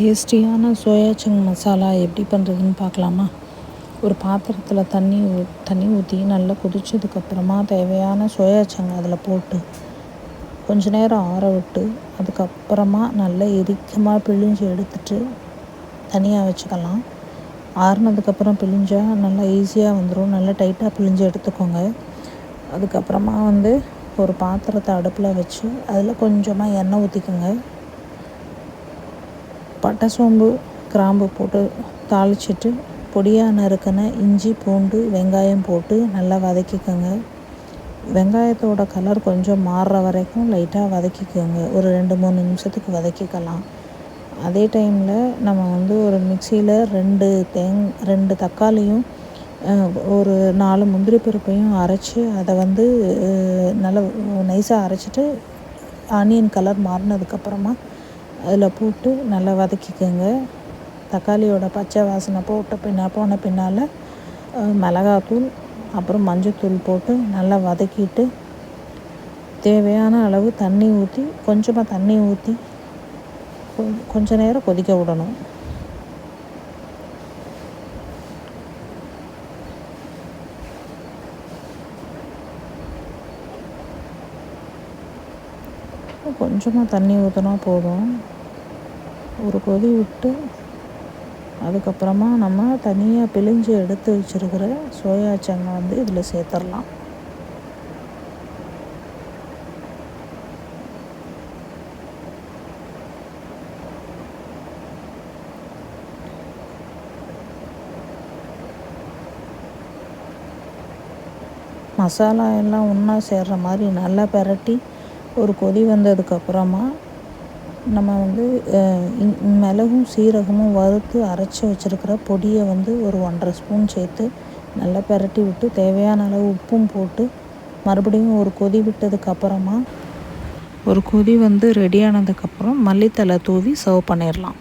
டேஸ்டியான soya chunk masala எப்படி பண்ணுறதுன்னு பார்க்கலாமா? ஒரு பாத்திரத்தில் தண்ணி ஊற்றி நல்லா கொதிச்சதுக்கப்புறமா தேவையான சோயா சங்க் அதில் போட்டு கொஞ்ச நேரம் ஆற விட்டு அதுக்கப்புறமா நல்லா இறுக்கமாக பிழிஞ்சு எடுத்துட்டு தனியாக வச்சுக்கலாம். ஆறுனதுக்கப்புறம் பிழிஞ்சால் நல்லா ஈஸியாக வந்துடும். நல்லா டைட்டாக பிழிஞ்சு எடுத்துக்கோங்க. அதுக்கப்புறமா ஒரு பாத்திரத்தை அடுப்பில் வச்சு அதில் கொஞ்சமாக எண்ணெய் ஊற்றிக்கோங்க. பட்டை, சோம்பு, கிராம்பு போட்டு தாளிச்சிட்டு பொடியாக நறுக்கின இஞ்சி, பூண்டு, வெங்காயம் போட்டு நல்லா வதக்கிக்கோங்க. வெங்காயத்தோட கலர் கொஞ்சம் மாறுற வரைக்கும் லைட்டாக வதக்கிக்கோங்க. ஒரு 2-3 நிமிஷத்துக்கு வதக்கிக்கலாம். அதே டைமில் நம்ம ஒரு மிக்சியில் 2 தக்காளியும் ஒரு 4 முந்திரி பருப்பையும் அரைச்சி அதை நல்லா நைஸாக அரைச்சிட்டு ஆனியன் கலர் மாறினதுக்கப்புறமா அதில் போட்டு நல்லா வதக்கிக்கோங்க. தக்காளியோட பச்சை வாசனை போன பின்னால் மிளகாத்தூள் அப்புறம் மஞ்சத்தூள் போட்டு நல்லா வதக்கிட்டு தேவையான அளவு தண்ணி ஊற்றி கொஞ்சமாக தண்ணி ஊற்றி கொஞ்ச நேரம் கொதிக்க விடணும். கொஞ்சமாக தண்ணி ஊற்றினா போதும். ஒரு கொதி விட்டு அதுக்கப்புறமா நம்ம தனியாக பிழிஞ்சு எடுத்து வச்சுருக்கிற சோயா சங்கை இதில் சேர்த்துடலாம். மசாலா எல்லாம் ஒன்றா சேர்கிற மாதிரி நல்லா பெரட்டி ஒரு கொதி வந்ததுக்கப்புறமா நம்ம மிளகும் சீரகமும் வறுத்து அரைச்சி வச்சுருக்கிற பொடியை ஒரு 1½ ஸ்பூன் சேர்த்து நல்லா பெரட்டி விட்டு தேவையான அளவு உப்பும் போட்டு மறுபடியும் ஒரு கொதி விட்டதுக்கப்புறமா ஒரு கொதி ரெடியானதுக்கப்புறம் மல்லித்தழை தூவி சர்வ் பண்ணிடலாம்.